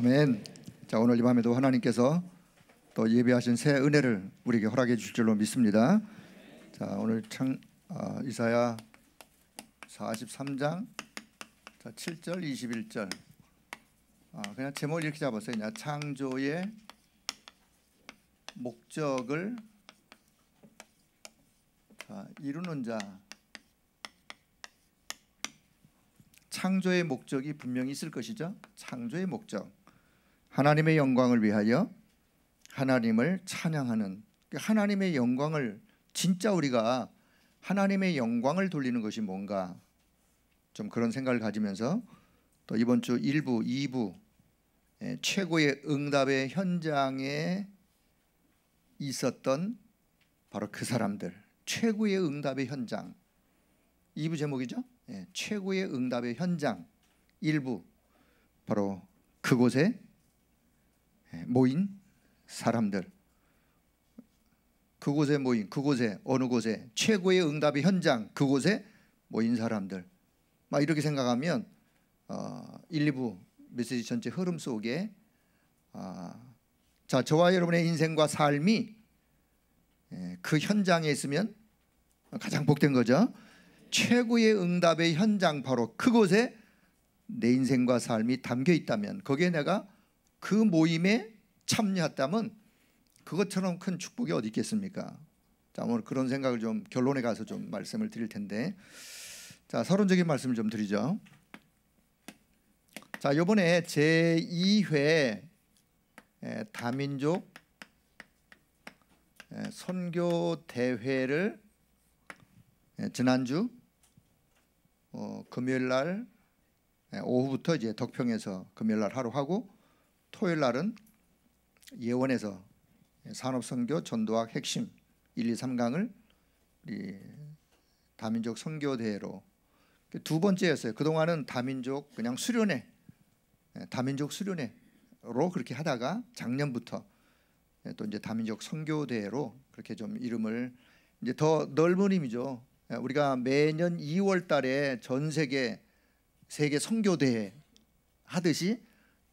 아멘. 자, 오늘 이 밤에도 하나님께서 또 예비하신 새 은혜를 우리에게 허락해 주실 줄로 믿습니다. 자, 오늘 이사야 43장 7절 21절. 그냥 제목을 이렇게 잡았어요. 그냥 창조의 목적을 이루는 자. 창조의 목적이 분명히 있을 것이죠. 창조의 목적, 하나님의 영광을 위하여 하나님을 찬양하는, 하나님의 영광을, 진짜 우리가 하나님의 영광을 돌리는 것이 뭔가, 좀 그런 생각을 가지면서 또 이번 주 1부, 2부 최고의 응답의 현장에 있었던 바로 그 사람들, 최고의 응답의 현장, 2부 제목이죠. 최고의 응답의 현장 1부, 바로 그곳에 모인 사람들, 그곳에 모인, 그곳에, 어느 곳에, 최고의 응답의 현장, 그곳에 모인 사람들, 막 이렇게 생각하면 1, 2부 메시지 전체 흐름 속에 자, 저와 여러분의 인생과 삶이 그 현장에 있으면 가장 복된 거죠. 최고의 응답의 현장, 바로 그곳에 내 인생과 삶이 담겨 있다면, 거기에 내가 그 모임에 참여했다면 그것처럼 큰 축복이 어디 있겠습니까? 자, 오늘 그런 생각을 좀 결론에 가서 좀 말씀을 드릴 텐데, 자, 서론적인 말씀을 좀 드리죠. 자, 이번에 제2회 다민족 선교 대회를 지난주 금요일 날 오후부터 이제 덕평에서 금요일 날 하루 하고, 토요일 날은 예원에서 산업선교 전도학 핵심 1, 2, 3강을 우리 다민족 선교대회로 두 번째였어요. 그동안은 다민족 그냥 수련회, 다민족 수련회로 그렇게 하다가 작년부터 또 이제 다민족 선교대회로 그렇게 좀 이름을, 이제 더 넓은 의미죠. 우리가 매년 2월 달에 전 세계 선교대회 하듯이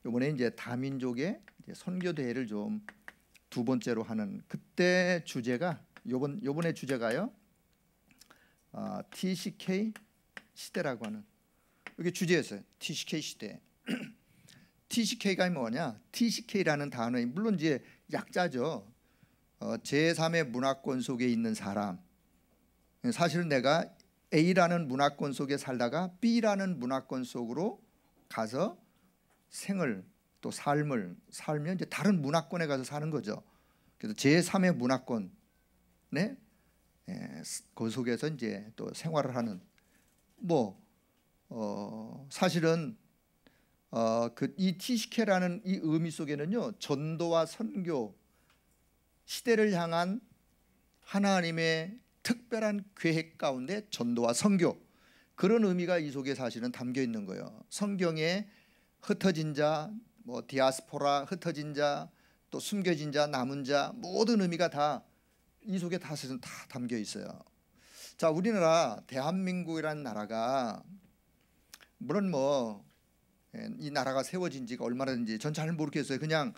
이번에 이제 다민족의 선교대회를 좀 두 번째로 하는, 그때 주제가 요번에 주제가요, TCK 시대라고 하는, 이게 주제였어요. TCK 시대. TCK가 뭐냐? TCK라는 단어에, 물론 이제 약자죠. 제3의 문화권 속에 있는 사람. 사실은 내가 A라는 문화권 속에 살다가 B라는 문화권 속으로 가서 생을, 또 삶을 살면 이제 다른 문화권에 가서 사는 거죠. 그래서 제3의 문화권, 그 속에서 이제 또 생활을 하는, 사실은 이 TCK라는 이 의미 속에는요, 전도와 선교, 시대를 향한 하나님의 특별한 계획 가운데 전도와 선교, 그런 의미가 이 속에 사실은 담겨 있는 거예요. 성경에 흩어진 자, 디아스포라, 흩어진 자, 또 숨겨진 자, 남은 자, 모든 의미가 다 이 속에 사실은 다 담겨 있어요. 자, 우리나라 대한민국이라는 나라가, 물론 이 나라가 세워진 지가 얼마나 된지 전 잘 모르겠어요. 그냥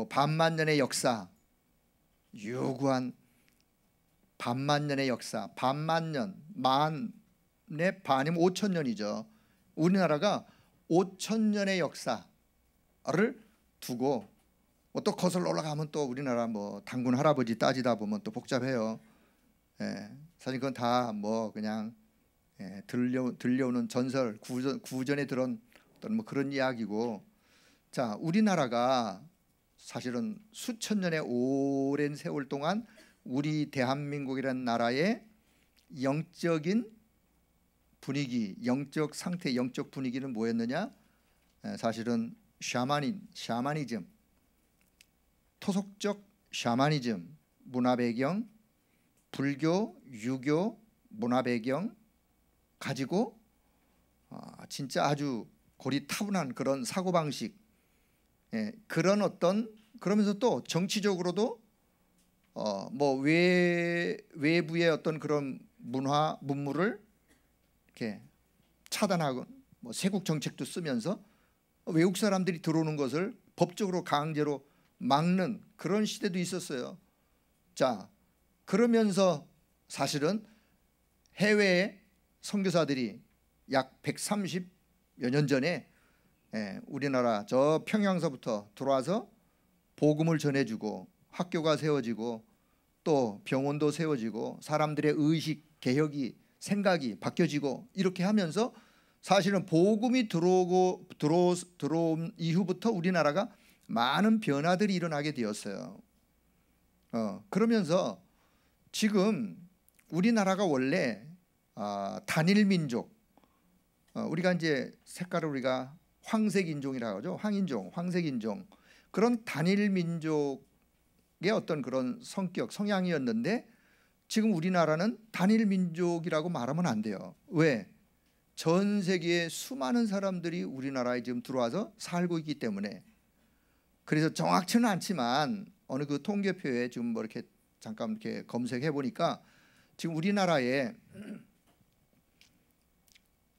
반만 년의 역사, 유구한 반만 년의 역사, 반만 년, 만의 반이면 5천 년이죠. 우리나라가 5천 년의 역사를 두고, 또 거슬러 올라가면 또 우리나라 당군 할아버지 따지다 보면 또 복잡해요. 사실 그건 다 그냥 들려오는 전설, 구전에 들은 어떤 그런 이야기고, 자, 우리나라가 사실은 수천 년의 오랜 세월 동안 우리 대한민국이라는 나라의 영적인 분위기, 영적 상태, 영적 분위기는 뭐였느냐? 사실은 샤머니즘, 토속적 샤머니즘 문화 배경, 불교, 유교 문화 배경 가지고 진짜 아주 고리타분한 그런 사고방식, 그런 그러면서 또 정치적으로도 외부의 어떤 그런 문물을 이렇게 차단하고 세국 정책도 쓰면서 외국 사람들이 들어오는 것을 법적으로 강제로 막는 그런 시대도 있었어요. 자, 그러면서 사실은 해외에 선교사들이 약 130여 년 전에 우리나라 저 평양서부터 들어와서 복음을 전해주고 학교가 세워지고 또 병원도 세워지고 사람들의 의식, 개혁이, 생각이 바뀌어지고 이렇게 하면서 사실은 복음이 들어온 이후부터 우리나라가 많은 변화들이 일어나게 되었어요. 그러면서 지금 우리나라가 원래 단일 민족, 우리가 이제 색깔을 우리가 황색 인종이라고 하죠. 황인종, 황색 인종, 그런 단일 민족의 어떤 그런 성격, 성향이었는데 지금 우리나라는 단일 민족이라고 말하면 안 돼요. 왜? 전 세계에 수많은 사람들이 우리나라에 지금 들어와서 살고 있기 때문에. 그래서 정확치는 않지만 어느 그 통계표에 지금 뭐 이렇게 잠깐 이렇게 검색해 보니까 지금 우리나라에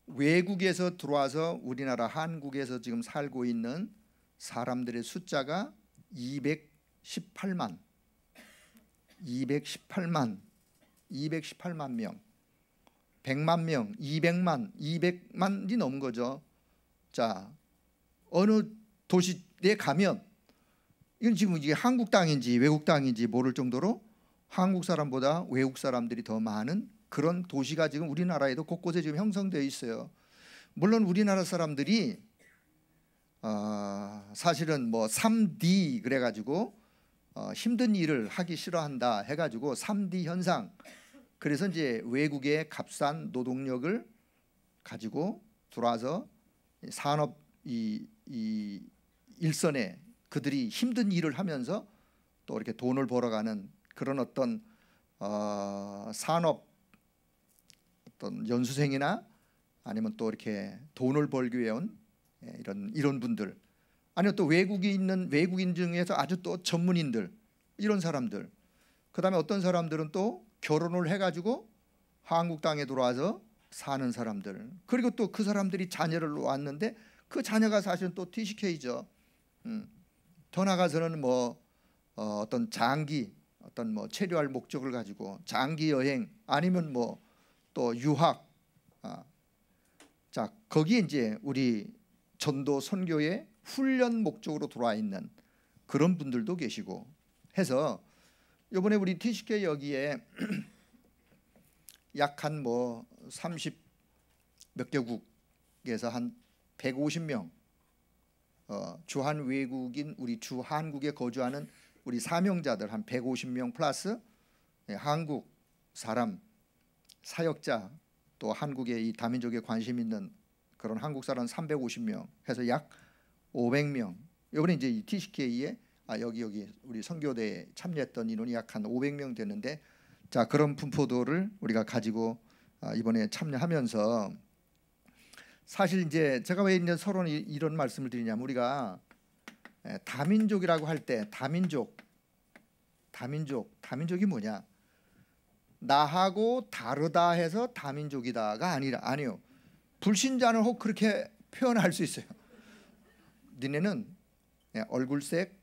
외국에서 들어와서 우리나라 한국에서 지금 살고 있는 사람들의 숫자가 218만 명, 100만 명, 200만이 넘은 거죠. 자, 어느 도시에 가면 이건 지금 이게 한국 땅인지 외국 땅인지 모를 정도로 한국 사람보다 외국 사람들이 더 많은 그런 도시가 지금 우리나라에도 곳곳에 지금 형성되어 있어요. 물론 우리나라 사람들이 사실은 뭐 3D 그래가지고 힘든 일을 하기 싫어한다 해가지고 3D 현상, 그래서 이제 외국의 값싼 노동력을 가지고 들어와서 산업 이 일선에 그들이 힘든 일을 하면서 또 이렇게 돈을 벌어가는 그런 어떤 산업 어떤 연수생이나 아니면 또 이렇게 돈을 벌기 위해 온 이런 분들, 아니면 또 외국에 있는 외국인 중에서 아주 또 전문인들, 이런 사람들, 그다음에 어떤 사람들은 또 결혼을 해가지고 한국 땅에 들어와서 사는 사람들, 그리고 또 그 사람들이 자녀를 놓았는데 그 자녀가 사실은 또 TCK죠. 더 나가서는 뭐 어떤 장기 어떤 뭐 체류할 목적을 가지고 장기 여행, 아니면 뭐 또 유학, 자 거기에 이제 우리 전도 선교의 훈련 목적으로 들어와 있는 그런 분들도 계시고 해서 이번에 우리 TCK 여기에 약 한 뭐 30 몇 개국에서 한 150명 주한 외국인, 우리 주 한국에 거주하는 우리 사명자들 한 150명 플러스 한국 사람 사역자, 또 한국에 이 다민족에 관심 있는 그런 한국 사람 350명 해서 약 500명. 이번에 이제 이 TCK에 여기 우리 선교대에 참여했던 인원이 약 한 500명 되는데, 자 그런 분포도를 우리가 가지고 이번에 참여하면서 사실 이제 제가 왜 이제 서로 이런 말씀을 드리냐면, 우리가 다민족이라고 할 때 다민족이 뭐냐? 나하고 다르다 해서 다민족이다가 아니요. 불신자는 혹 그렇게 표현할 수 있어요. 니네는 얼굴색,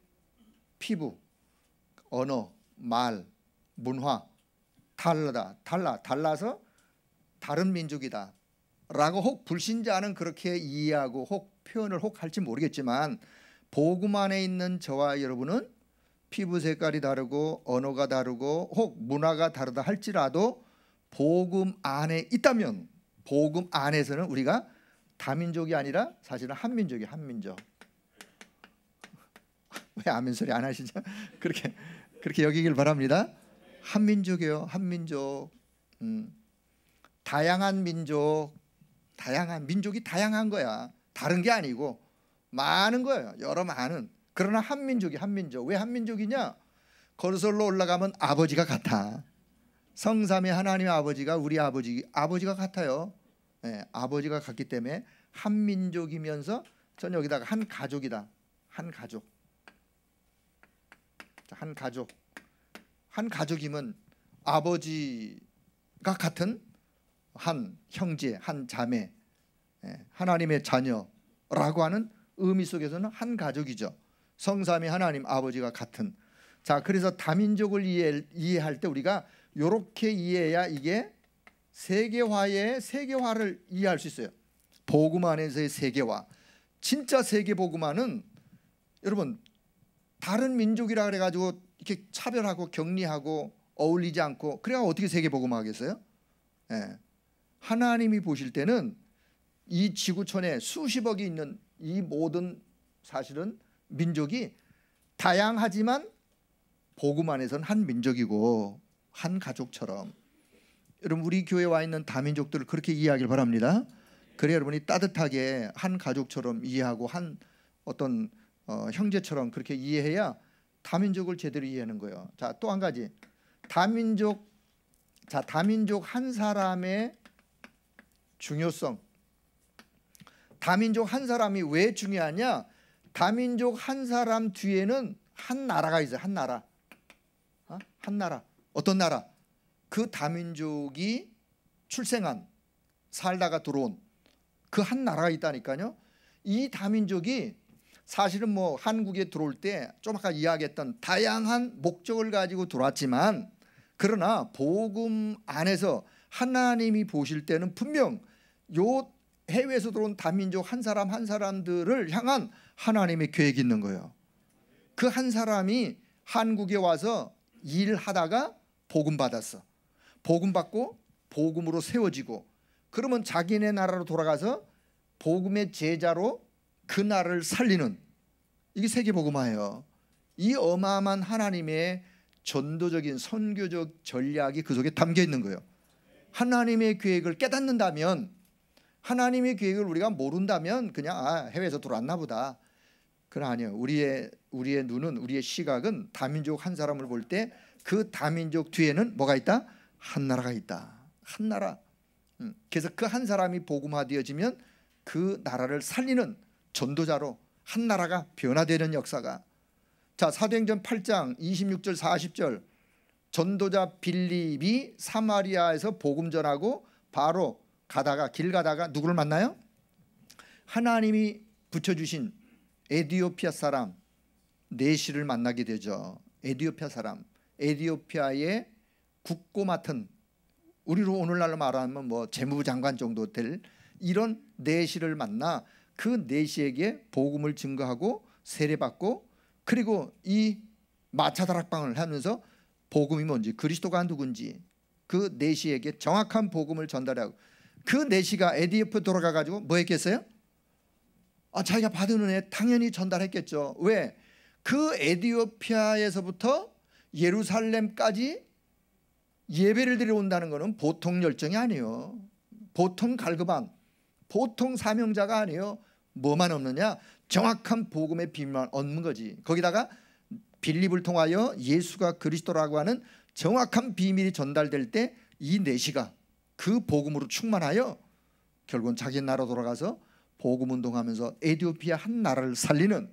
피부, 언어, 말, 문화 달라서 다른 민족이다 라고 혹 불신자는 그렇게 이해하고 혹 표현을 혹 할지 모르겠지만, 복음 안에 있는 저와 여러분은 피부 색깔이 다르고 언어가 다르고 혹 문화가 다르다 할지라도 복음 안에 있다면, 복음 안에서는 우리가 다민족이 아니라 사실은 한민족이에요. 한민족. 왜 아멘 소리 안 하시죠? 그렇게 여기길 바랍니다. 한민족이에요. 한민족. 다양한 민족, 다양한 민족이 다양한 거야. 다른 게 아니고 많은 거예요. 여러 많은. 그러나 한민족이 한민족. 왜 한민족이냐? 거슬러 올라가면 아버지가 같아. 성삼위 하나님 아버지가 우리 아버지가 같아요. 아버지가 같기 때문에 한민족이면서 전 여기다가 한 가족이다. 한 가족이면 아버지가 같은 한 형제, 한 자매, 하나님의 자녀라고 하는 의미 속에서는 한 가족이죠. 성삼위 하나님 아버지가 같은. 자, 그래서 다민족을 이해할 때 우리가 이렇게 이해해야 이게 세계화를 이해할 수 있어요. 복음 안에서의 세계화. 진짜 세계 복음화는 여러분 다른 민족이라 그래가지고 이렇게 차별하고 격리하고 어울리지 않고 그래야 어떻게 세계 복음화하겠어요? 예. 하나님이 보실 때는 이 지구촌에 수십억이 있는 이 모든 사실은 민족이 다양하지만 복음 안에서는 한 민족이고 한 가족처럼. 여러분 우리 교회에 와 있는 다민족들을 그렇게 이해하길 바랍니다. 그래야 여러분이 따뜻하게 한 가족처럼 이해하고 한 어떤 형제처럼 그렇게 이해해야 다민족을 제대로 이해하는 거예요. 자, 또 한 가지. 다민족 한 사람의 중요성. 다민족 한 사람이 왜 중요하냐? 다민족 한 사람 뒤에는 한 나라가 있어요. 한 나라. 한 나라. 어떤 나라? 그 다민족이 출생한, 살다가 들어온 그 한 나라가 있다니까요. 이 다민족이 사실은 뭐 한국에 들어올 때 좀 아까 이야기했던 다양한 목적을 가지고 들어왔지만, 그러나 복음 안에서 하나님이 보실 때는 분명 요 해외에서 들어온 다민족 한 사람 한 사람들을 향한 하나님의 계획이 있는 거예요. 그 한 사람이 한국에 와서 일하다가 복음 받았어. 복음 받고 복음으로 세워지고, 그러면 자기네 나라로 돌아가서 복음의 제자로 그 나라를 살리는, 이게 세계복음화예요. 이 어마어마한 하나님의 전도적인 선교적 전략이 그 속에 담겨 있는 거예요. 하나님의 계획을 깨닫는다면, 하나님의 계획을 우리가 모른다면 그냥 해외에서 들어왔나 보다. 그건 아니에요. 우리의 눈은, 우리의 시각은 다민족 한 사람을 볼 때 그 다민족 뒤에는 뭐가 있다? 한 나라가 있다. 한 나라. 그래서 그 한 사람이 복음화되어지면 그 나라를 살리는 전도자로 한 나라가 변화되는 역사가. 자, 사도행전 8장 26절 40절 전도자 빌립이 사마리아에서 복음 전하고 바로 길 가다가 누구를 만나요? 하나님이 붙여주신 에티오피아 사람 네시를 만나게 되죠. 에티오피아 사람, 에티오피아의 국고 맡은, 우리로 오늘날로 말하면 뭐 재무부 장관 정도 될 이런 네시를 만나 그 네시에게 복음을 증거하고 세례받고, 그리고 이 마차다락방을 하면서 복음이 뭔지, 그리스도가 누군지 그 네시에게 정확한 복음을 전달하고, 그 네시가 에티오피아 돌아가가지고 뭐 했겠어요? 자기가 받은 은혜 당연히 전달했겠죠. 왜? 그 에티오피아에서부터 예루살렘까지 예배를 드리러 온다는 것은 보통 열정이 아니에요. 보통 갈급함, 보통 사명자가 아니에요. 뭐만 없느냐? 정확한 복음의 비밀만 얻는 거지. 거기다가 빌립을 통하여 예수가 그리스도라고 하는 정확한 비밀이 전달될 때 이 네시가 그 복음으로 충만하여 결국은 자기 나라 돌아가서 복음 운동하면서 에티오피아 한 나라를 살리는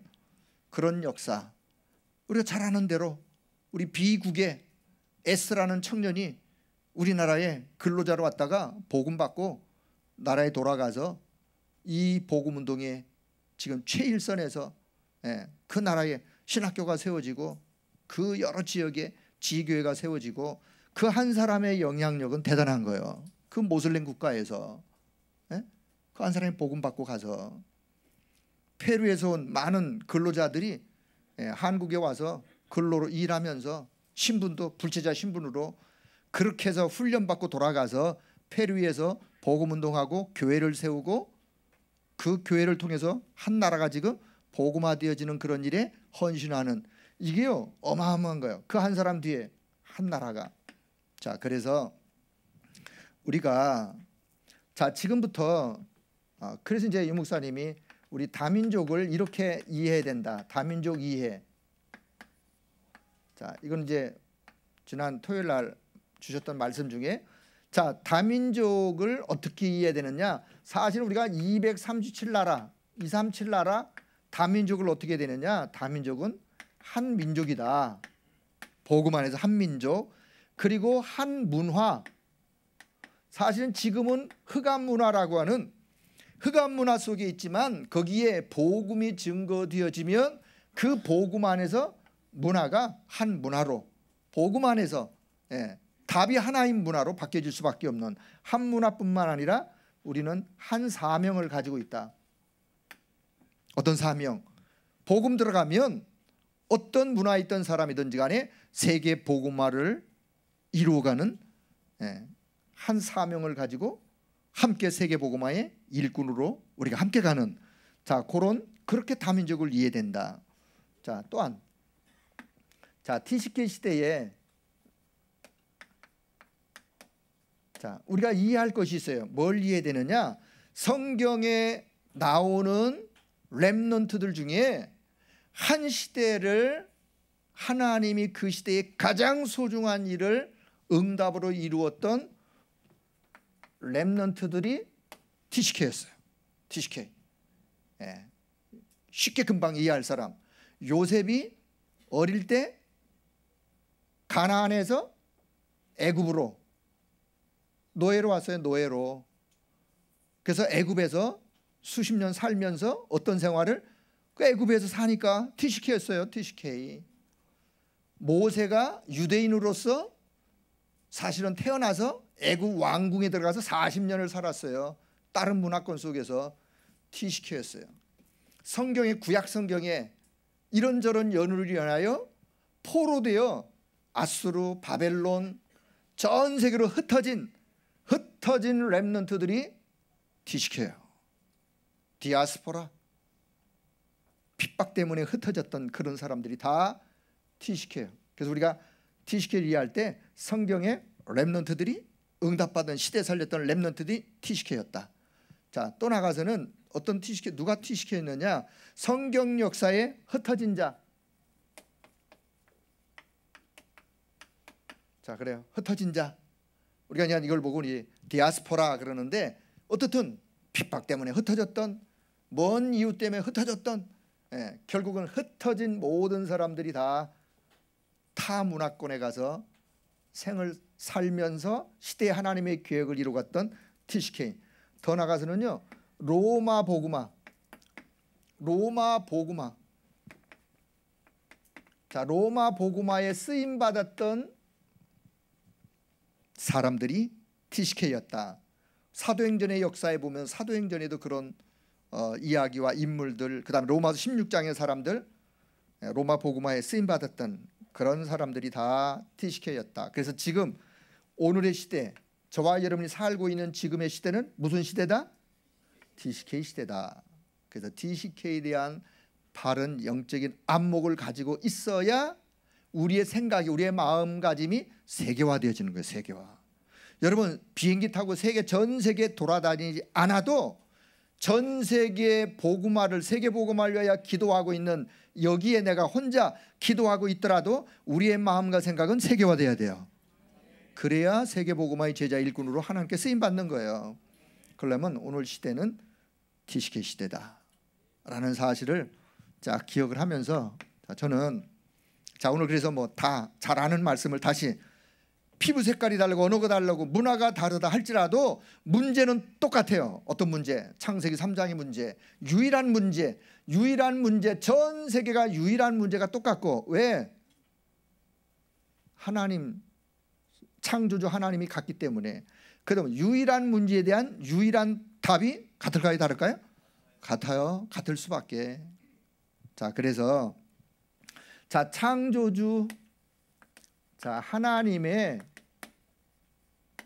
그런 역사. 우리가 잘 아는 대로 우리 비국의 S라는 청년이 우리나라에 근로자로 왔다가 복음 받고 나라에 돌아가서 이 복음 운동에 지금 최일선에서 그 나라에 신학교가 세워지고 그 여러 지역에 지교회가 세워지고, 그 한 사람의 영향력은 대단한 거예요. 그 모슬렘 국가에서 그 한 사람이 복음 받고 가서 페루에서 온 많은 근로자들이 한국에 와서 근로로 일하면서 신분도 불체자 신분으로 그렇게 해서 훈련받고 돌아가서 페루에서 복음 운동하고 교회를 세우고, 그 교회를 통해서 한 나라가 지금 복음화되어지는 그런 일에 헌신하는, 이게요 어마어마한 거예요. 그 한 사람 뒤에 한 나라가. 자, 그래서 우리가 지금부터 그래서 이제 유 목사님이 우리 다민족을 이렇게 이해해야 된다. 다민족 이해. 자, 이건 이제 지난 토요일 날 주셨던 말씀 중에, 자, 다민족을 어떻게 이해해야 되느냐? 사실 우리가 237나라, 237나라 다민족을 어떻게 해야 되느냐? 다민족은 한 민족이다. 복음 안에서 한 민족, 그리고 한 문화. 사실은 지금은 흑암 문화라고 하는 흑암 문화 속에 있지만 거기에 복음이 증거되어지면 그 복음 안에서 문화가 한 문화로, 복음 안에서 답이 하나인 문화로 바뀌어질 수밖에 없는 한 문화뿐만 아니라 우리는 한 사명을 가지고 있다. 어떤 사명? 복음 들어가면 어떤 문화에 있던 사람이든지 간에 세계 복음화를 이루어가는 한 사명을 가지고 함께 세계 복음화의 일꾼으로 우리가 함께 가는, 자, 그렇게 다민족을 이해된다. 자, 또한 TCK 시대에 우리가 이해할 것이 있어요. 뭘 이해되느냐? 성경에 나오는 렘넌트들 중에 한 시대를 하나님이 그 시대의 가장 소중한 일을 응답으로 이루었던 렘넌트들이 TCK였어요. TCK. 쉽게 금방 이해할 사람. 요셉이 어릴 때 가나안에서 애굽으로 노예로 왔어요. 노예로. 그래서 애굽에서 수십 년 살면서 어떤 생활을, 그 애굽에서 사니까 TCK였어요. TCK. 모세가 유대인으로서 사실은 태어나서 애굽 왕궁에 들어가서 40년을 살았어요. 다른 문화권 속에서. TCK였어요. 성경의, 구약 성경에 이런저런 연유를 인하여 포로되어 아수르, 바벨론, 전 세계로 흩어진 렘넌트들이 TCK예요. 디아스포라. 핍박 때문에 흩어졌던 그런 사람들이 다 TCK예요. 그래서 우리가 TCK를 이해할 때 성경의 렘넌트들이, 응답받은 시대 살렸던 렘넌트들이 TCK였다. 자, 또 나가서는 어떤 TCK, 누가 TCK였느냐? 성경 역사에 흩어진 자. 자, 그래요. 흩어진 자. 우리가 그냥 이걸 보고 디아스포라 그러는데, 어떻든 핍박 때문에 흩어졌던, 먼 이유 때문에 흩어졌던, 결국은 흩어진 모든 사람들이 다 타 문화권에 가서 생을 살면서 시대의 하나님의 계획을 이루었던 TCK. 더 나가서는요, 로마 복음화. 자, 로마 복음화에 쓰임 받았던 사람들이 TCK였다. 사도행전의 역사에 보면 사도행전에도 그런 이야기와 인물들, 그 다음에 로마서 16장의 사람들, 로마 복음화에 쓰임 받았던 그런 사람들이 다 TCK였다. 그래서 지금 오늘의 시대, 저와 여러분이 살고 있는 지금의 시대는 무슨 시대다? TCK 시대다. 그래서 TCK에 대한 바른 영적인 안목을 가지고 있어야 우리의 생각이, 우리의 마음가짐이 세계화되어지는 거예요. 세계화. 여러분, 비행기 타고 전 세계 돌아다니지 않아도 전 세계 복음화를, 세계 복음화를 위하여 기도하고 있는 여기에 내가 혼자 기도하고 있더라도 우리의 마음과 생각은 세계화돼야 돼요. 그래야 세계 복음화의 제자 일꾼으로 하나님께 쓰임 받는 거예요. 그러려면 오늘 시대는 TCK 시대다 라는 사실을 기억을 하면서, 저는 오늘 그래서 뭐 다 잘 아는 말씀을 다시, 피부 색깔이 다르고 언어가 다르고 문화가 다르다 할지라도 문제는 똑같아요. 어떤 문제? 창세기 3장의 문제, 유일한 문제, 전 세계가 유일한 문제가 똑같고. 왜? 하나님, 창조주 하나님이 같기 때문에. 그럼 유일한 문제에 대한 유일한 답이 같을까요, 다를까요? 같아요. 같을 수밖에. 그래서 창조주, 하나님의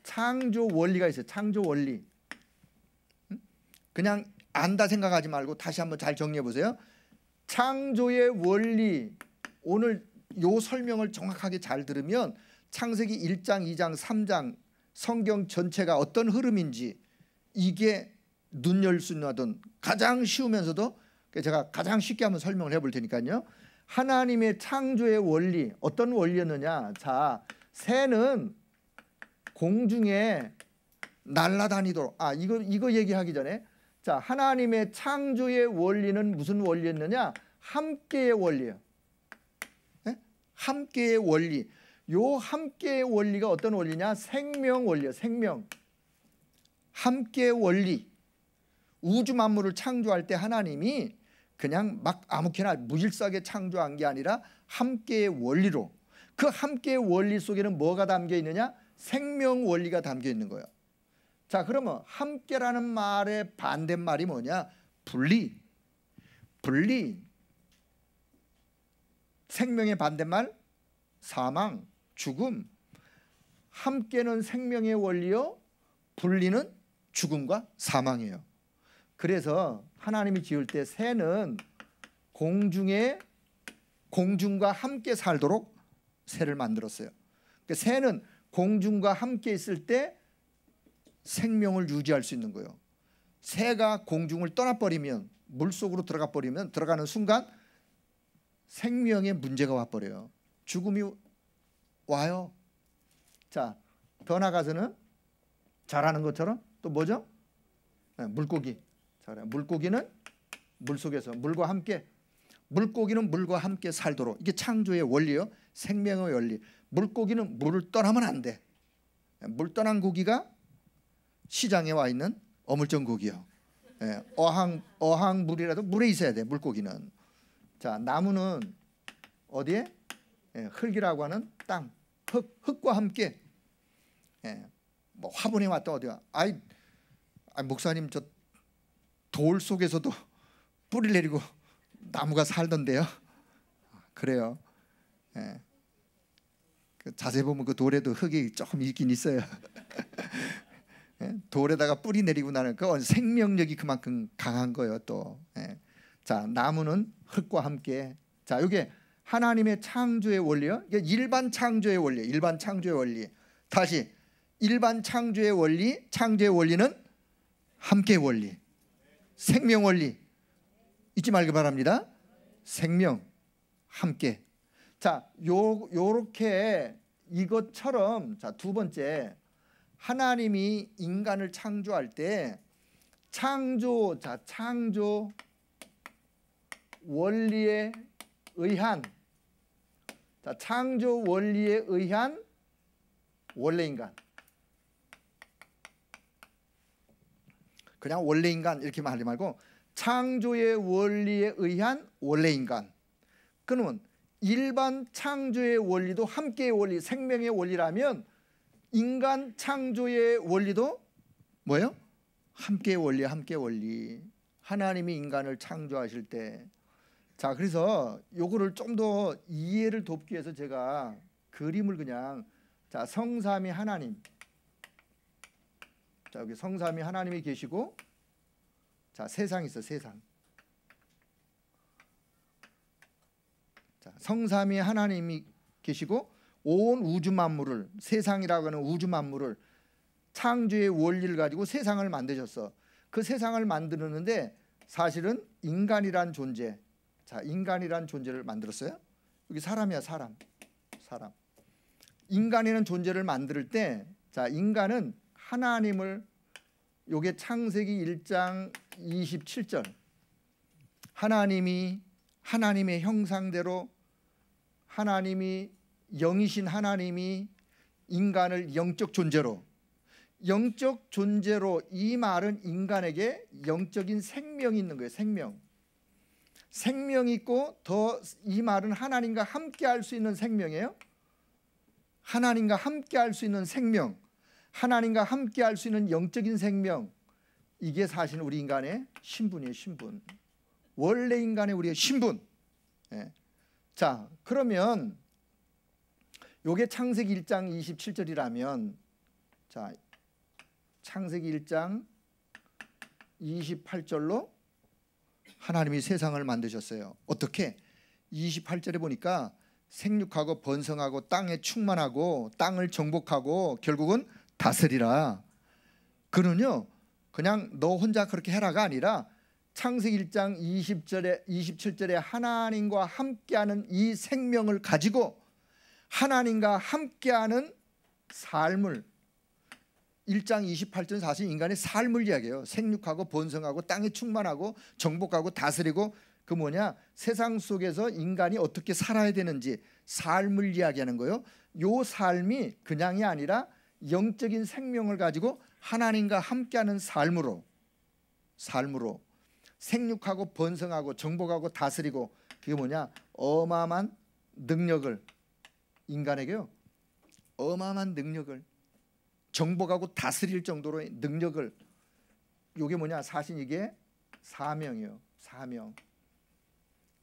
창조 원리가 있어요. 창조 원리. 그냥 안다 생각하지 말고 다시 한번 잘 정리해 보세요. 창조의 원리, 오늘 요 설명을 정확하게 잘 들으면 창세기 1장, 2장, 3장 성경 전체가 어떤 흐름인지 이게 눈 열 수 있는 가장 쉬우면서도, 제가 가장 쉽게 한번 설명을 해볼 테니까요. 하나님의 창조의 원리, 어떤 원리였느냐? 새는 공중에 날아다니도록, 이거 얘기하기 전에, 하나님의 창조의 원리는 무슨 원리였느냐? 함께의 원리예요. 네? 함께의 원리. 요 함께의 원리가 어떤 원리냐? 생명 원리예요. 생명. 함께의 원리. 우주 만물을 창조할 때 하나님이 그냥 막 아무렇게나 무질서하게 창조한 게 아니라 함께의 원리로, 그 함께의 원리 속에는 뭐가 담겨 있느냐? 생명 원리가 담겨 있는 거예요. 자, 그러면 함께라는 말의 반대말이 뭐냐? 분리. 생명의 반대말 사망, 죽음. 함께는 생명의 원리요, 분리는 죽음과 사망이에요. 그래서 하나님이 지을 때 새는 공중과 함께 살도록 새를 만들었어요. 그러니까 새는 공중과 함께 있을 때 생명을 유지할 수 있는 거예요. 새가 공중을 떠나버리면, 물속으로 들어가 버리면, 들어가는 순간 생명에 문제가 와버려요. 죽음이 와요. 자, 더 나가서는 잘하는 것처럼 또 뭐죠? 물고기. 물고기는 물속에서 물과 함께, 물고기는 물과 함께 살도록, 이게 창조의 원리요, 생명의 원리. 물고기는 물을 떠나면 안 돼. 물 떠난 고기가 시장에 와 있는 어물전 고기요. 어항물이라도 물에 있어야 돼, 물고기는. 자, 나무는 어디에? 흙이라고 하는 땅, 흙과 함께. 뭐 화분에 왔다 어디가? 아이 목사님, 저 돌 속에서도 뿌리를 내리고 나무가 살던데요. 그래요. 자세히 보면 그 돌에도 흙이 조금 있긴 있어요. 돌에다가 뿌리 내리고 나는 그 생명력이 그만큼 강한 거예요. 또. 자, 나무는 흙과 함께. 자, 이게 하나님의 창조의 원리요. 일반 창조의 원리, 일반 창조의 원리. 다시 일반 창조의 원리, 창조의 원리는 함께 원리, 생명 원리 잊지 말기 바랍니다. 생명, 함께. 자, 요렇게 이것처럼, 자, 두 번째, 하나님이 인간을 창조할 때 창조 원리에 의한, 자, 창조 원리에 의한 원래 인간. 그냥 원래 인간 이렇게 말하지 말고 창조의 원리에 의한 원래 인간. 그러면 일반 창조의 원리도 함께의 원리, 생명의 원리라면 인간 창조의 원리도 뭐예요? 함께의 원리, 함께의 원리. 하나님이 인간을 창조하실 때. 자, 그래서 요거를 좀 더 이해를 돕기 위해서 제가 그림을 그냥, 자, 성삼위 하나님. 자, 여기 성삼위 하나님이 계시고, 자, 세상이 있어, 세상. 자, 성삼위 하나님이 계시고 온 우주 만물을, 세상이라고 하는 우주 만물을, 창조의 원리를 가지고 세상을 만드셨어. 그 세상을 만드는데 사실은 인간이란 존재, 자, 인간이란 존재를 만들었어요. 여기 사람이야, 사람. 인간이라는 존재를 만들 때, 자, 인간은 하나님을, 요게 창세기 1장 27절, 하나님이 하나님의 형상대로, 하나님이 영이신 하나님이 인간을 영적 존재로, 영적 존재로, 이 말은 인간에게 영적인 생명이 있는 거예요. 생명이 있고, 더 이 말은 하나님과 함께 할 수 있는 생명이에요. 하나님과 함께 할 수 있는 생명, 하나님과 함께 할 수 있는 영적인 생명. 이게 사실 우리 인간의 신분이에요. 신분. 원래 인간의 우리의 신분. 자, 그러면 요게 창세기 1장 27절이라면, 자, 창세기 1장 28절로 하나님이 세상을 만드셨어요. 어떻게? 28절에 보니까 생육하고 번성하고 땅에 충만하고 땅을 정복하고 결국은 다스리라. 그는요, 그냥 너 혼자 그렇게 해라가 아니라 창세기 1장 27절에 하나님과 함께하는 이 생명을 가지고 하나님과 함께하는 삶을, 1장 28절은 사실 인간의 삶을 이야기해요. 생육하고 번성하고 땅에 충만하고 정복하고 다스리고, 그 뭐냐, 세상 속에서 인간이 어떻게 살아야 되는지 삶을 이야기하는 거예요. 요 삶이 그냥이 아니라 영적인 생명을 가지고 하나님과 함께하는 삶으로 삶으로 생육하고 번성하고 정복하고 다스리고, 그게 뭐냐? 어마어마한 능력을, 인간에게요, 어마어마한 능력을, 정복하고 다스릴 정도로의 능력을, 이게 뭐냐? 사실 이게 사명이에요.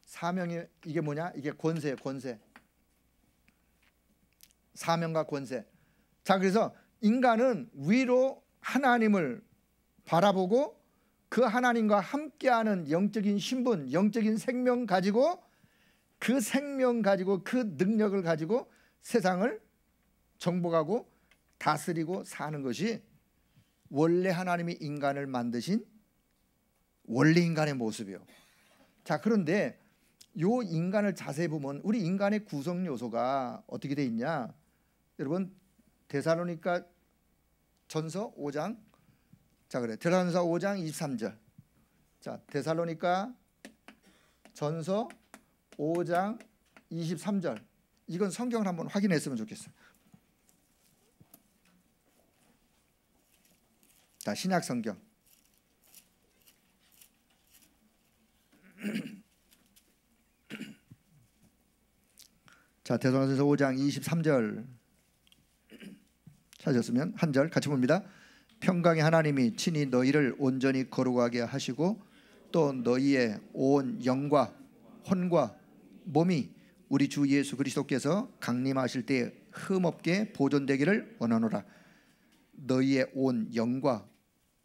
사명이 이게 뭐냐? 이게 권세예요. 권세. 사명과 권세. 자, 그래서 인간은 위로 하나님을 바라보고 그 하나님과 함께하는 영적인 신분, 영적인 생명 가지고, 그 생명 가지고 그 능력을 가지고 세상을 정복하고 다스리고 사는 것이 원래 하나님이 인간을 만드신 원래 인간의 모습이에요. 자, 그런데 요 인간을 자세히 보면 우리 인간의 구성 요소가 어떻게 돼 있냐? 여러분, 데살로니가 전서 5장, 자, 그래, 데살로니가 5장 23절. 자, 데살로니가 전서 5장 23절. 이건 성경을 한번 확인했으면 좋겠어요. 자, 신약 성경. 자, 데살로니가서 5장 23절 찾으셨으면 한 절 같이 봅니다. 평강의 하나님이 친히 너희를 온전히 거룩하게 하시고 또 너희의 온 영과 혼과 몸이 우리 주 예수 그리스도께서 강림하실 때에 흠없게 보존되기를 원하노라. 너희의 온 영과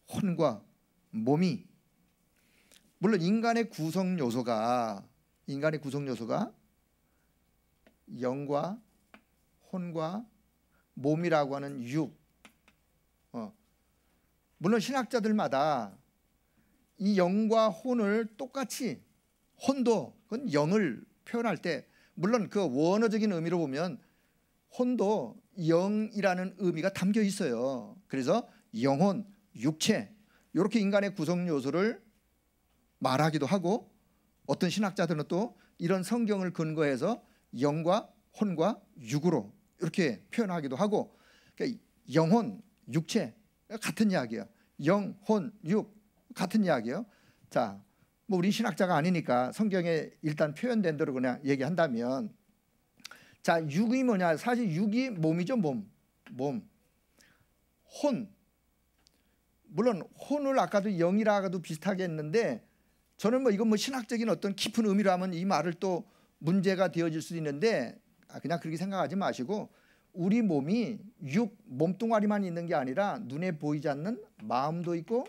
혼과 몸이, 물론 인간의 구성 요소가 영과 혼과 몸이라고 하는 육. 물론 신학자들마다 이 영과 혼을 똑같이, 혼도 그건 영을 표현할 때, 물론 그 원어적인 의미로 보면 혼도 영이라는 의미가 담겨 있어요. 그래서 영혼, 육체, 이렇게 인간의 구성 요소를 말하기도 하고, 어떤 신학자들은 또 이런 성경을 근거해서 영과 혼과 육으로 이렇게 표현하기도 하고, 그러니까 영혼, 육체 같은 이야기예요. 영, 혼, 육 같은 이야기예요. 자, 뭐 우리 신학자가 아니니까 성경에 일단 표현된 대로 그냥 얘기한다면, 자, 육이 뭐냐? 사실 육이 몸이죠. 몸. 혼. 물론 혼을 아까도 영이라고도 비슷하게 했는데, 저는 뭐 이건 뭐 신학적인 어떤 깊은 의미로 하면 이 말을 또 문제가 되어질 수도 있는데, 그냥 그렇게 생각하지 마시고, 우리 몸이 육, 몸뚱아리만 있는 게 아니라 눈에 보이지 않는 마음도 있고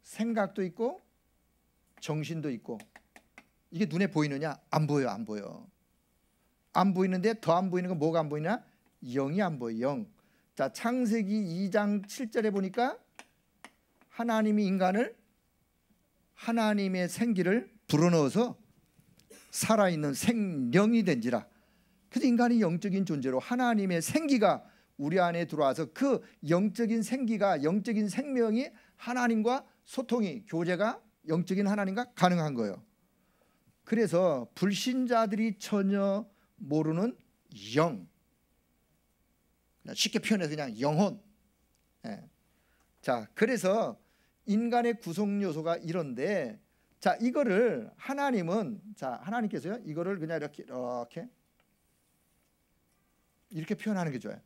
생각도 있고 정신도 있고. 이게 눈에 보이느냐? 안 보여. 안 보이는데 더 안 보이는 건 뭐가 안 보이냐? 영이 안 보여. 영. 자, 창세기 2장 7절에 보니까 하나님이 인간을, 하나님의 생기를 불어넣어서 살아있는 생명이 된지라. 그래서 인간이 영적인 존재로 하나님의 생기가 우리 안에 들어와서 그 영적인 생기가, 영적인 생명이 하나님과 소통이, 교제가 영적인 하나님과 가능한 거예요. 그래서 불신자들이 전혀 모르는 영, 쉽게 표현해서 그냥 영혼. 자, 그래서 인간의 구성 요소가 이런데, 자, 이거를 하나님은, 자, 하나님께서요, 이거를 그냥 이렇게 표현하는 게 좋아요.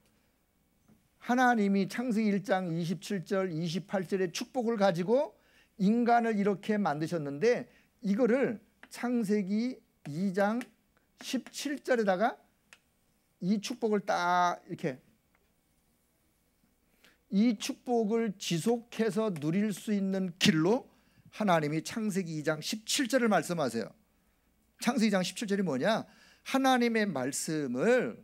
하나님이 창세기 1장 27절 28절의 축복을 가지고 인간을 이렇게 만드셨는데, 이거를 창세기 2장 17절에다가 이 축복을 딱 이렇게, 이 축복을 지속해서 누릴 수 있는 길로 하나님이 창세기 2장 17절을 말씀하세요. 창세기 2장 17절이 뭐냐? 하나님의 말씀을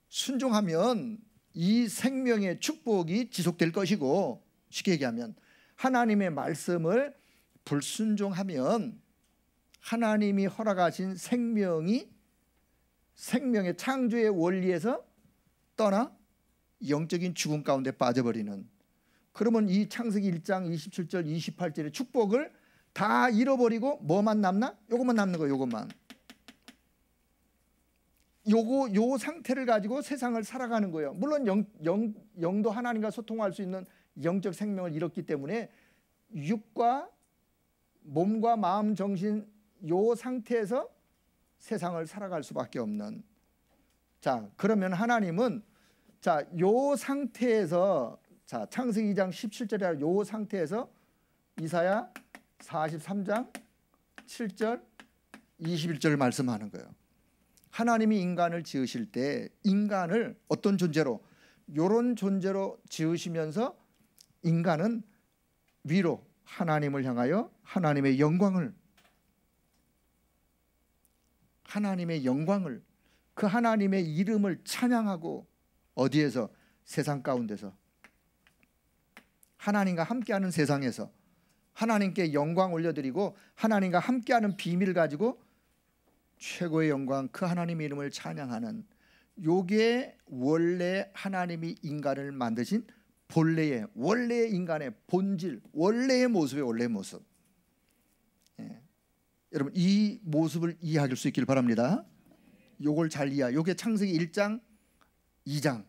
순종하면 이 생명의 축복이 지속될 것이고, 쉽게 얘기하면 하나님의 말씀을 불순종하면 하나님이 허락하신 생명의 창조의 원리에서 떠나 영적인 죽음 가운데 빠져버리는, 그러면 이 창세기 1장 27절 28절의 축복을 다 잃어버리고 뭐만 남나? 요것만 남는 거예요. 요 상태를 가지고 세상을 살아가는 거예요. 물론 영도 하나님과 소통할 수 있는 영적 생명을 잃었기 때문에 육과 몸과 마음, 정신 요 상태에서 세상을 살아갈 수밖에 없는. 자, 그러면 하나님은 자, 요 상태에서 자, 창세기 2장 17절에 요 상태에서 이사야 43장 7절 21절 말씀하는 거예요. 하나님이 인간을 지으실 때 인간을 어떤 존재로, 요런 존재로 지으시면서 인간은 위로 하나님을 향하여 하나님의 영광을 그 하나님의 이름을 찬양하고 어디에서? 세상 가운데서 하나님과 함께하는 세상에서 하나님께 영광 올려드리고 하나님과 함께하는 비밀을 가지고 최고의 영광 그 하나님의 이름을 찬양하는, 요게 원래 하나님이 인간을 만드신 본래의 원래의 인간의 본질, 원래의 모습의 원래의 모습. 예. 여러분 이 모습을 이해할 수 있길 바랍니다. 요걸 잘 이해. 요게 창세기 1장 2장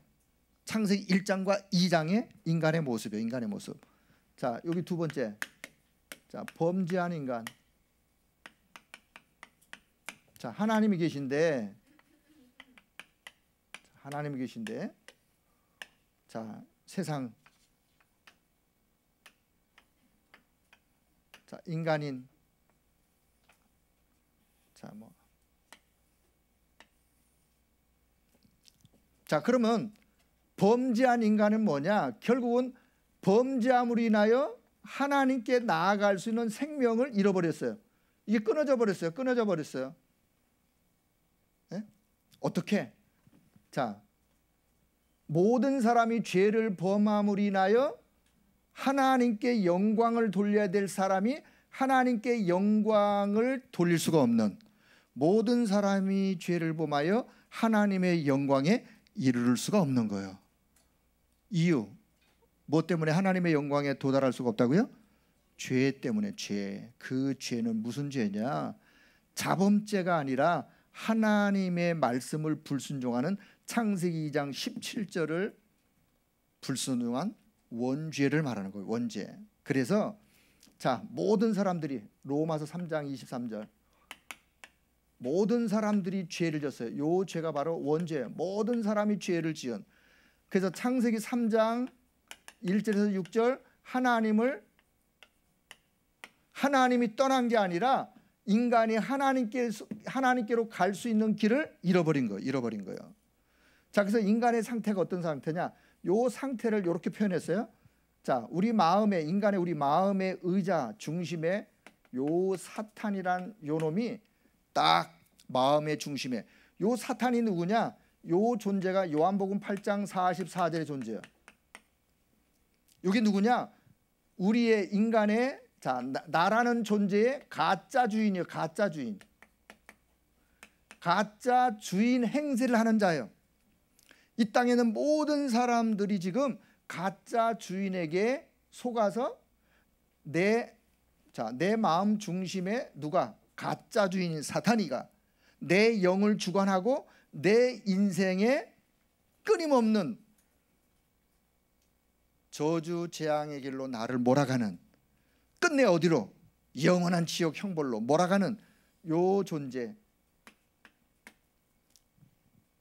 창세기 1장과 2장의 인간의 모습이에요. 인간의 모습. 자, 여기 두 번째. 자, 범죄한 인간. 자, 하나님이 계신데 자, 세상 자, 인간인 자, 자, 그러면 범죄한 인간은 뭐냐? 결국은 범죄함으로 인하여 하나님께 나아갈 수 있는 생명을 잃어버렸어요. 이게 끊어져 버렸어요. 네? 어떻게? 자, 모든 사람이 죄를 범함으로 인하여 하나님께 영광을 돌려야 될 사람이 하나님께 영광을 돌릴 수가 없는, 모든 사람이 죄를 범하여 하나님의 영광에 이르를 수가 없는 거예요. 이유, 뭐 때문에 하나님의 영광에 도달할 수가 없다고요? 죄 때문에. 그 죄는 무슨 죄냐? 자범죄가 아니라 하나님의 말씀을 불순종하는 창세기 2장 17절을 불순종한 원죄를 말하는 거예요. 원죄. 그래서 자, 모든 사람들이 로마서 3장 23절 모든 사람들이 죄를 졌어요. 요 죄가 바로 원죄예요. 모든 사람이 죄를 지은. 그래서 창세기 3장 1절에서 6절 하나님이 떠난 게 아니라 인간이 하나님께로 갈 수 있는 길을 잃어버린 거예요. 자, 그래서 인간의 상태가 어떤 상태냐? 요 상태를 이렇게 표현했어요. 자, 우리 마음의 의자 중심에 요 사탄이란 요 놈이 딱 마음의 중심에, 요 사탄이 누구냐? 요 존재가 요한복음 8장 44절의 존재예요. 이게 누구냐? 우리의 인간의 자, 나라는 존재의 가짜 주인이에요. 가짜 주인 행세를 하는 자예요. 이 땅에는 모든 사람들이 지금 가짜 주인에게 속아서 내 마음 중심에 누가? 가짜 주인인 사탄이가 내 영을 주관하고 내 인생에 끊임없는 저주 재앙의 길로 나를 몰아가는, 끝내 어디로? 영원한 지옥 형벌로 몰아가는 요 존재.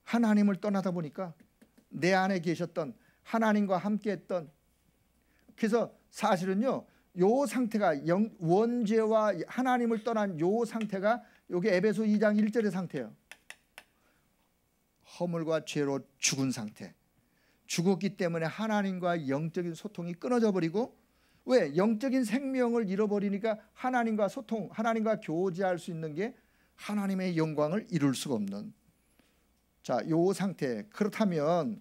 하나님을 떠나다 보니까 내 안에 계셨던 하나님과 함께했던, 그래서 사실은요 요 상태가 원죄와 하나님을 떠난 요 상태가 요게 에베소 2장 1절의 상태예요. 허물과 죄로 죽은 상태. 죽었기 때문에 하나님과 영적인 소통이 끊어져 버리고, 왜? 영적인 생명을 잃어버리니까 하나님과 소통, 하나님과 교제할 수 있는 게 하나님의 영광을 이룰 수가 없는. 자, 요 상태. 그렇다면